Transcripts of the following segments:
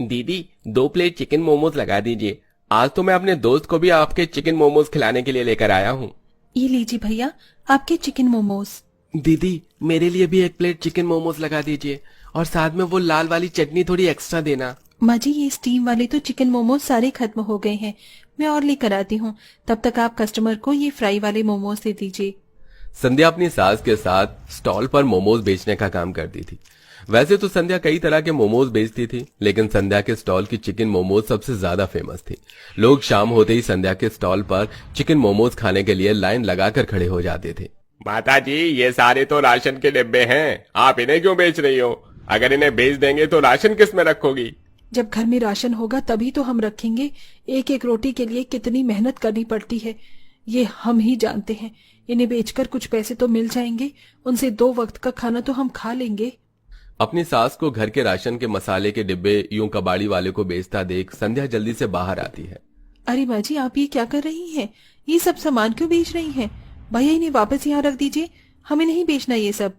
दीदी 2 plate chicken momos लगा दीजिए। आज तो मैं अपने दोस्त को भी आपके चिकन मोमोज खिलाने के लिए लेकर आया हूँ। ये लीजिए भैया आपके चिकन मोमोज। दीदी मेरे लिए भी 1 प्लेट चिकन मोमोज लगा दीजिए और साथ में वो लाल वाली चटनी थोड़ी एक्स्ट्रा देना। माँ जी ये स्टीम वाले तो चिकन मोमोज सारे खत्म हो गए हैं, मैं और लेकर आती हूँ। तब तक आप कस्टमर को ये फ्राई वाले मोमोज दे दीजिए। संध्या अपनी सास के साथ स्टॉल पर मोमोज बेचने का काम करती थी। वैसे तो संध्या कई तरह के मोमोज बेचती थी, लेकिन संध्या के स्टॉल की चिकन मोमोज सबसे ज्यादा फेमस थी। लोग शाम होते ही संध्या के स्टॉल पर चिकन मोमोज खाने के लिए लाइन लगाकर खड़े हो जाते थे। माता जी ये सारे तो राशन के डिब्बे हैं, आप इन्हें क्यों बेच रही हो? अगर इन्हें बेच देंगे तो राशन किस में रखोगी? जब घर में राशन होगा तभी तो हम रखेंगे। एक एक रोटी के लिए कितनी मेहनत करनी पड़ती है ये हम ही जानते हैं। इन्हें बेचकर कुछ पैसे तो मिल जाएंगे, उनसे 2 वक्त का खाना तो हम खा लेंगे। अपनी सास को घर के राशन के मसाले के डिब्बे यूं कबाड़ी वाले को बेचता देख संध्या जल्दी से बाहर आती है। अरे माँ जी आप ये क्या कर रही हैं? ये सब सामान क्यों बेच रही हैं? भैया इन्हें वापस यहाँ रख दीजिए, हमें नहीं बेचना ये सब।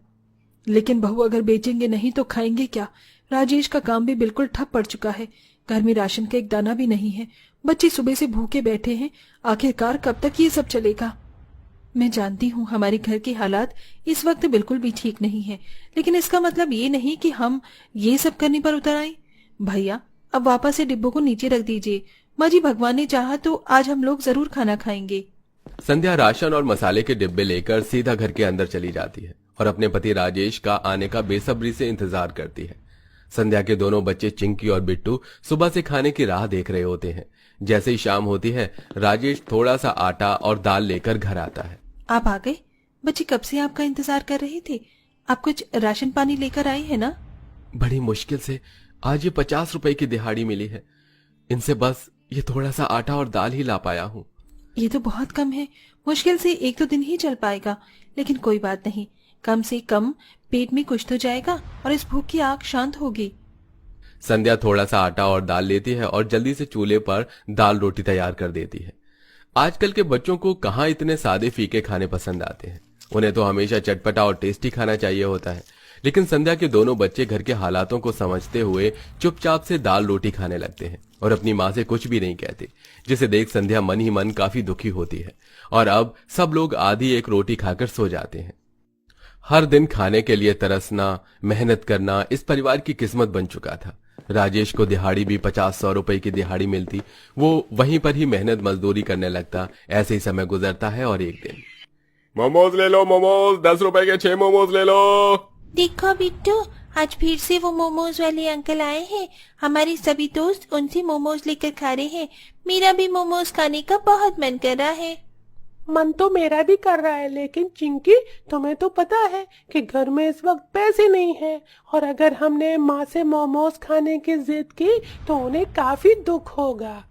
लेकिन बहू अगर बेचेंगे नहीं तो खाएंगे क्या? राजेश का काम भी बिल्कुल ठप पड़ चुका है, घर में राशन का एक दाना भी नहीं है, बच्चे सुबह से भूखे बैठे हैं, आखिरकार कब तक ये सब चलेगा? मैं जानती हूँ हमारे घर के हालात इस वक्त बिल्कुल भी ठीक नहीं है, लेकिन इसका मतलब ये नहीं कि हम ये सब करने पर उतर आए। भैया अब वापस से डिब्बों को नीचे रख दीजिए। माँ जी भगवान ने चाहा तो आज हम लोग जरूर खाना खाएंगे। संध्या राशन और मसाले के डिब्बे लेकर सीधा घर के अंदर चली जाती है और अपने पति राजेश का आने का बेसब्री से इंतजार करती है। संध्या के दोनों बच्चे चिंकी और बिट्टू सुबह से खाने की राह देख रहे होते हैं। जैसे ही शाम होती है राजेश थोड़ा सा आटा और दाल लेकर घर आता है। आप आ गए? बच्चे कब से आपका इंतजार कर रहे थे। आप कुछ राशन पानी लेकर आए हैं ना? बड़ी मुश्किल से आज ये 50 रुपए की दिहाड़ी मिली है, इनसे बस ये थोड़ा सा आटा और दाल ही ला पाया हूँ। ये तो बहुत कम है, मुश्किल से 1-2 दिन ही चल पाएगा, लेकिन कोई बात नहीं, कम से कम पेट में कुछ तो जाएगा और इस भूख की आग शांत होगी। संध्या थोड़ा सा आटा और दाल लेती है और जल्दी से चूल्हे पर दाल रोटी तैयार कर देती है। आजकल के बच्चों को कहाँ इतने सादे फीके खाने पसंद आते हैं, उन्हें तो हमेशा चटपटा और टेस्टी खाना चाहिए होता है। लेकिन संध्या के दोनों बच्चे घर के हालातों को समझते हुए चुपचाप से दाल रोटी खाने लगते हैं और अपनी माँ से कुछ भी नहीं कहते, जिसे देख संध्या मन ही मन काफी दुखी होती है। और अब सब लोग आधी एक रोटी खाकर सो जाते हैं। हर दिन खाने के लिए तरसना, मेहनत करना इस परिवार की किस्मत बन चुका था। राजेश को दिहाड़ी भी 50-100 रुपए की दिहाड़ी मिलती, वो वहीं पर ही मेहनत मजदूरी करने लगता। ऐसे ही समय गुजरता है और एक दिन, मोमोज ले लो, मोमोज 10 रुपए के 6 मोमोज ले लो। देखो बिट्टू आज फिर से वो मोमोज वाले अंकल आए हैं, हमारे सभी दोस्त उनसे मोमोज लेकर खा रहे हैं। मेरा भी मोमोज खाने का बहुत मन कर रहा है। मन तो मेरा भी कर रहा है, लेकिन चिंकी तुम्हें तो पता है कि घर में इस वक्त पैसे नहीं है, और अगर हमने माँ से मोमोज खाने की जिद की तो उन्हें काफी दुख होगा।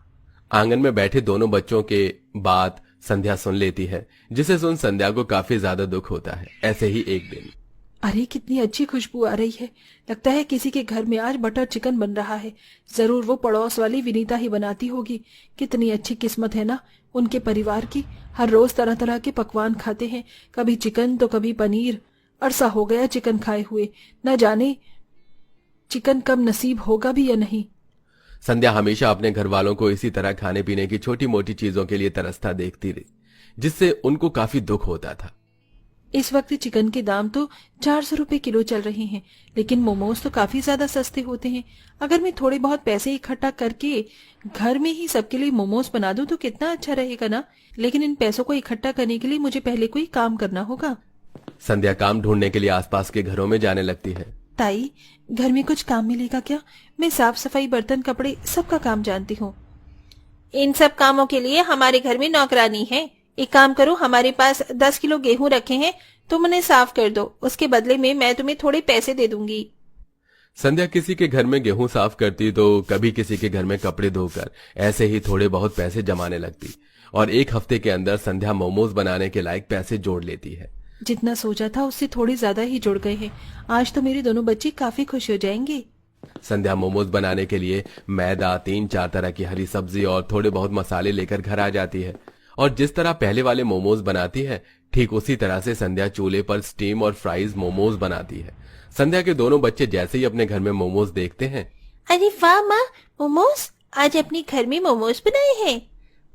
आंगन में बैठे दोनों बच्चों के बात संध्या सुन लेती है, जिसे सुन संध्या को काफी ज्यादा दुख होता है। ऐसे ही एक दिन, अरे कितनी अच्छी खुशबू आ रही है, लगता है किसी के घर में आज बटर चिकन बन रहा है। जरूर वो पड़ोस वाली विनीता ही बनाती होगी। कितनी अच्छी किस्मत है ना उनके परिवार की, हर रोज तरह तरह के पकवान खाते हैं, कभी चिकन तो कभी पनीर। अरसा हो गया चिकन खाए हुए, न जाने चिकन कब नसीब होगा भी या नहीं। संध्या हमेशा अपने घर वालों को इसी तरह खाने पीने की छोटी मोटी चीजों के लिए तरसता देखती रही, जिससे उनको काफी दुख होता था। इस वक्त चिकन के दाम तो 400 रुपए किलो चल रहे हैं, लेकिन मोमोज तो काफी ज्यादा सस्ते होते हैं। अगर मैं थोड़े बहुत पैसे इकट्ठा करके घर में ही सबके लिए मोमोज बना दूं तो कितना अच्छा रहेगा ना। लेकिन इन पैसों को इकट्ठा करने के लिए मुझे पहले कोई काम करना होगा। संध्या काम ढूंढने के लिए आसपास के घरों में जाने लगती है। ताई घर में कुछ काम मिलेगा क्या? मैं साफ सफाई, बर्तन, कपड़े सबका काम जानती हूँ। इन सब कामों के लिए हमारे घर में नौकरानी है। एक काम करो, हमारे पास 10 किलो गेहूं रखे हैं, तुम उन्हें साफ कर दो, उसके बदले में मैं तुम्हें थोड़े पैसे दे दूंगी। संध्या किसी के घर में गेहूं साफ करती तो कभी किसी के घर में कपड़े धोकर ऐसे ही थोड़े बहुत पैसे जमाने लगती, और एक हफ्ते के अंदर संध्या मोमोज बनाने के लायक पैसे जोड़ लेती है। जितना सोचा था उससे थोड़े ज्यादा ही जुड़ गए हैं। आज तो मेरे दोनों बच्चे काफी खुश हो जाएंगे। संध्या मोमोज बनाने के लिए मैदा, 3-4 तरह की हरी सब्जी और थोड़े बहुत मसाले लेकर घर आ जाती है, और जिस तरह पहले वाले मोमोज बनाती है ठीक उसी तरह से संध्या चूल्हे पर स्टीम और फ्राइज मोमोज बनाती है। संध्या के दोनों बच्चे जैसे ही अपने घर में मोमोज देखते हैं अरे वाह माँ, मोमोज! आज अपने घर में मोमोज बनाए हैं।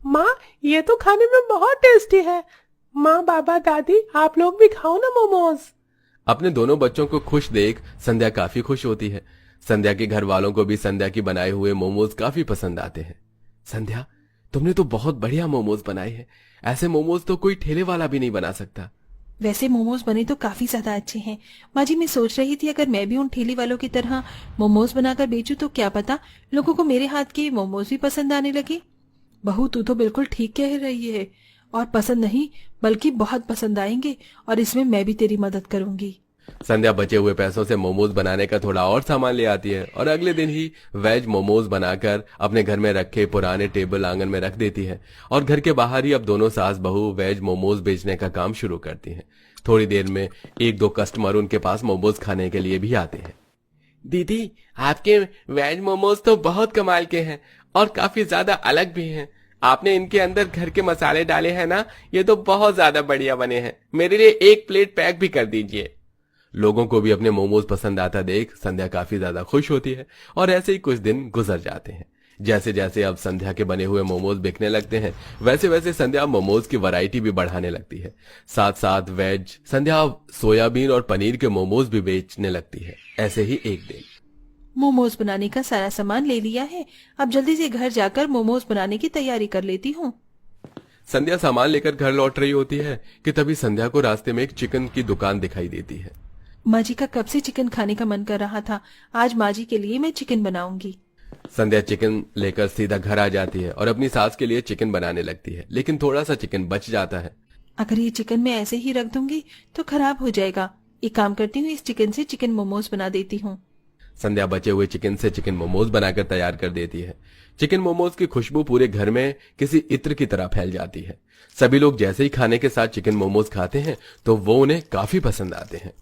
माँ, ये तो खाने में बहुत टेस्टी है। माँ, बाबा, दादी, आप लोग भी खाओ ना मोमोज। अपने दोनों बच्चों को खुश देख संध्या काफी खुश होती है। संध्या के घर वालों को भी संध्या की बनाए हुए मोमोज काफी पसंद आते हैं। संध्या, तुमने तो बहुत बढ़िया मोमोज बनाए हैं। ऐसे मोमोज तो कोई ठेले वाला भी नहीं बना सकता। वैसे मोमोज बने तो काफी ज्यादा अच्छे हैं। माँ जी, मैं सोच रही थी अगर मैं भी उन ठेले वालों की तरह मोमोज बनाकर बेचूं तो क्या पता लोगों को मेरे हाथ के मोमोज भी पसंद आने लगे। बहू, तू तो बिल्कुल ठीक कह रही है। और पसंद नहीं बल्कि बहुत पसंद आएंगे, और इसमें मैं भी तेरी मदद करूंगी। संध्या बचे हुए पैसों से मोमोज बनाने का थोड़ा और सामान ले आती है और अगले दिन ही वेज मोमोज बनाकर अपने घर में रखे पुराने टेबल आंगन में रख देती है। और घर के बाहर ही अब दोनों सास बहू वेज मोमोज बेचने का काम शुरू करती हैं। थोड़ी देर में एक दो कस्टमर उनके पास मोमोज खाने के लिए भी आते हैं। दीदी, आपके वेज मोमोज तो बहुत कमाल के हैं और काफी ज्यादा अलग भी हैं। आपने इनके अंदर घर के मसाले डाले हैं ना, ये तो बहुत ज्यादा बढ़िया बने हैं। मेरे लिए एक प्लेट पैक भी कर दीजिए। लोगों को भी अपने मोमोज पसंद आता देख संध्या काफी ज्यादा खुश होती है और ऐसे ही कुछ दिन गुजर जाते हैं। जैसे जैसे अब संध्या के बने हुए मोमोज बिकने लगते हैं, वैसे वैसे संध्या मोमोज की वैरायटी भी बढ़ाने लगती है। साथ साथ वेज संध्या सोयाबीन और पनीर के मोमोज भी बेचने लगती है। ऐसे ही एक दिन मोमोज बनाने का सारा सामान ले लिया है, अब जल्दी से घर जाकर मोमोज बनाने की तैयारी कर लेती हूँ। संध्या सामान लेकर घर लौट रही होती है कि तभी संध्या को रास्ते में एक चिकन की दुकान दिखाई देती है। माँ जी का कब से चिकन खाने का मन कर रहा था। आज माँ जी के लिए मैं चिकन बनाऊंगी। संध्या चिकन लेकर सीधा घर आ जाती है और अपनी सास के लिए चिकन बनाने लगती है, लेकिन थोड़ा सा चिकन बच जाता है। अगर ये चिकन मैं ऐसे ही रख दूंगी तो खराब हो जाएगा। एक काम करती हूँ, इस चिकन से चिकन मोमोज बना देती हूँ। संध्या बचे हुए चिकन से चिकन मोमोज बनाकर तैयार कर देती है। चिकन मोमोज की खुशबू पूरे घर में किसी इत्र की तरह फैल जाती है। सभी लोग जैसे ही खाने के साथ चिकन मोमोज खाते हैं तो वो उन्हें काफी पसंद आते हैं।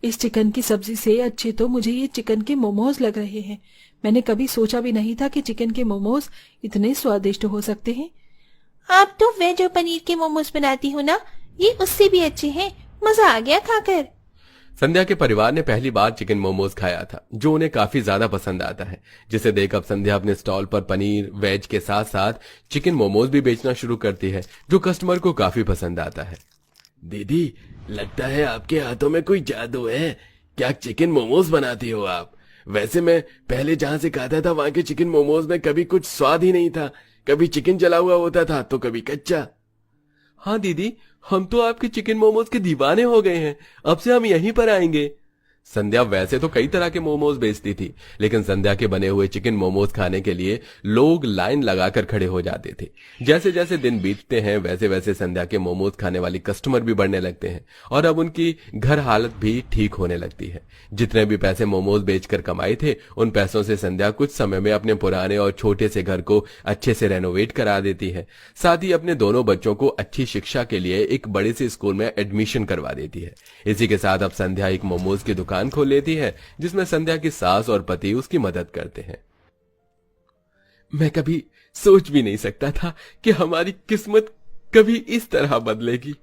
इस चिकन की सब्जी से अच्छे तो मुझे ये चिकन के मोमोज लग रहे हैं। मैंने कभी सोचा भी नहीं था कि चिकन के मोमोज इतने स्वादिष्ट हो सकते हैं। आप तो वेज और पनीर के मोमोज बनाती हो ना, ये उससे भी अच्छे हैं। मजा आ गया खाकर। संध्या के परिवार ने पहली बार चिकन मोमोज खाया था, जो उन्हें काफी ज्यादा पसंद आता है, जिसे देख अब संध्या अपने स्टॉल पर पनीर वेज के साथ साथ चिकन मोमोज भी बेचना शुरू करती है, जो कस्टमर को काफी पसंद आता है। दीदी, लगता है आपके हाथों में कोई जादू है। क्या चिकन मोमोज बनाती हो आप? वैसे मैं पहले जहां से खाता था वहां के चिकन मोमोज में कभी कुछ स्वाद ही नहीं था। कभी चिकन जला हुआ होता था तो कभी कच्चा। हाँ दीदी, हम तो आपके चिकन मोमोज के दीवाने हो गए हैं। अब से हम यहीं पर आएंगे। संध्या वैसे तो कई तरह के मोमोज बेचती थी, लेकिन संध्या के बने हुए चिकन मोमोज खाने के लिए लोग लाइन लगाकर खड़े हो जाते थे। जैसे जैसे दिन बीतते हैं वैसे वैसे संध्या के मोमोज खाने वाली कस्टमर भी बढ़ने लगते हैं और अब उनकी घर हालत भी ठीक होने लगती है। जितने भी पैसे मोमोज बेचकर कमाए थे, उन पैसों से संध्या कुछ समय में अपने पुराने और छोटे से घर को अच्छे से रेनोवेट करा देती है। साथ ही अपने दोनों बच्चों को अच्छी शिक्षा के लिए एक बड़े से स्कूल में एडमिशन करवा देती है। इसी के साथ अब संध्या एक मोमोज की दुकान खोल लेती है, जिसमें संध्या की सास और पति उसकी मदद करते हैं। मैं कभी सोच भी नहीं सकता था कि हमारी किस्मत कभी इस तरह बदलेगी।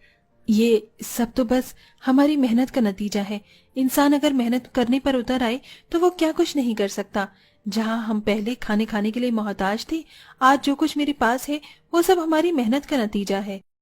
ये सब तो बस हमारी मेहनत का नतीजा है। इंसान अगर मेहनत करने पर उतर आए तो वो क्या कुछ नहीं कर सकता। जहां हम पहले खाने के लिए मोहताज थे, आज जो कुछ मेरे पास है वो सब हमारी मेहनत का नतीजा है।